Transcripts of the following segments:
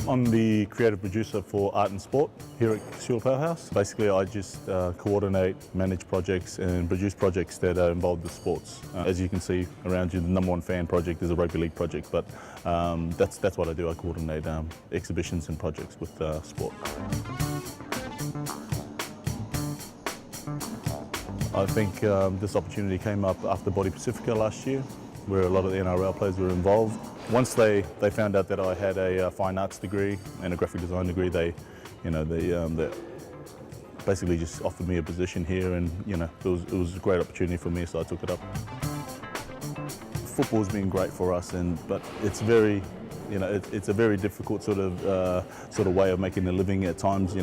I'm the creative producer for art and sport here at Casula Powerhouse. Basically, I just coordinate, manage projects and produce projects that are involved with sports. As you can see around you, the #1 fan project is a rugby league project, but that's what I do. I coordinate exhibitions and projects with sport. I think this opportunity came up after Body Pacifica last year, where a lot of the NRL players were involved. Once they found out that I had a fine arts degree and a graphic design degree, they basically just offered me a position here, and it was a great opportunity for me, so I took it up. Football's been great for us, but it's very, it's a very difficult sort of way of making a living at times.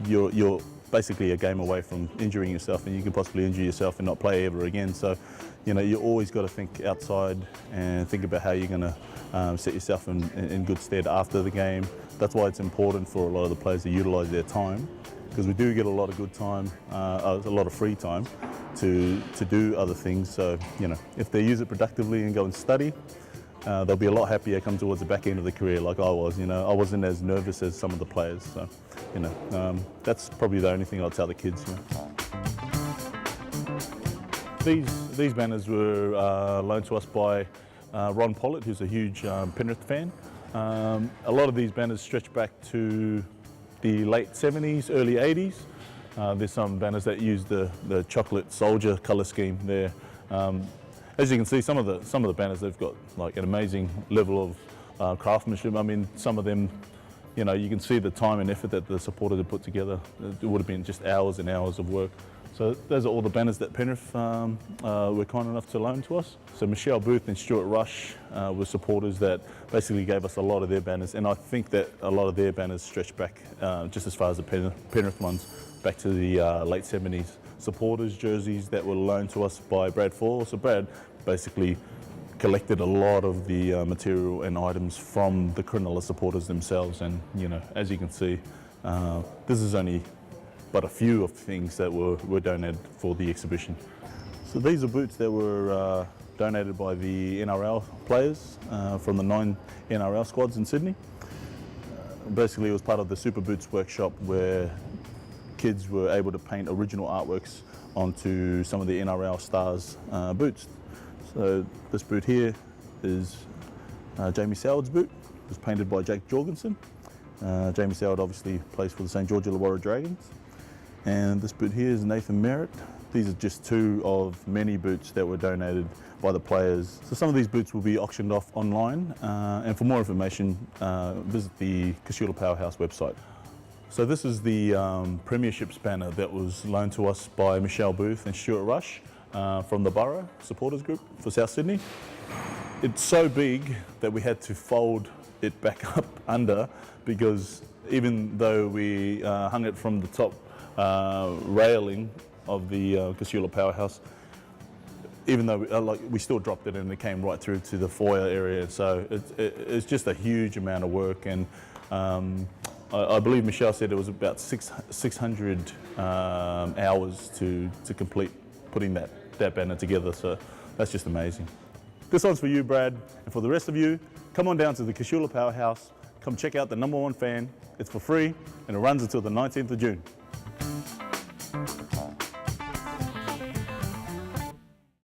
You're basically a game away from injuring yourself, and you can possibly injure yourself and not play ever again. So, you always got to think outside and think about how you're going to set yourself in good stead after the game. That's why it's important for a lot of the players to utilise their time, because we do get a lot of good time, a lot of free time to do other things. So, if they use it productively and go and study, they'll be a lot happier come towards the back end of the career like I was. I wasn't as nervous as some of the players. So, that's probably the only thing I'll tell the kids. These banners were loaned to us by Ron Pollard, who's a huge Penrith fan. A lot of these banners stretch back to the late 70s, early 80s. There's some banners that use the chocolate soldier colour scheme there. As you can see, some of the banners, they've got like an amazing level of craftsmanship. I mean, some of them, you can see the time and effort that the supporters have put together. It would have been just hours and hours of work. So those are all the banners that Penrith were kind enough to loan to us. So Michelle Booth and Stuart Rush were supporters that basically gave us a lot of their banners, and I think that a lot of their banners stretch back just as far as the Penrith ones, back to the late 70s. Supporters jerseys that were loaned to us by Brad Fall. So Brad basically collected a lot of the material and items from the Cronulla supporters themselves, and as you can see, this is only but a few of things that were donated for the exhibition. So these are boots that were donated by the NRL players from the 9 NRL squads in Sydney. Basically, it was part of the Super Boots workshop where kids were able to paint original artworks onto some of the NRL stars' boots. So this boot here is Jamie Soward's boot. It was painted by Jake Jorgensen. Jamie Soward obviously plays for the St George Illawarra Dragons. And this boot here is Nathan Merritt. These are just 2 of many boots that were donated by the players. So some of these boots will be auctioned off online, and for more information, visit the Casula Powerhouse website. So this is the Premierships banner that was loaned to us by Michelle Booth and Stuart Rush from the Borough supporters group for South Sydney. It's so big that we had to fold it back up under, because even though we hung it from the top railing of the Casula Powerhouse, even though we still dropped it and it came right through to the foyer area. So it's just a huge amount of work, and I believe Michelle said it was about 600 hours to complete putting that banner together. So that's just amazing. This one's for you, Brad, and for the rest of you, come on down to the Casula Powerhouse. Come check out the #1 fan. It's for free, and it runs until the 19th of June.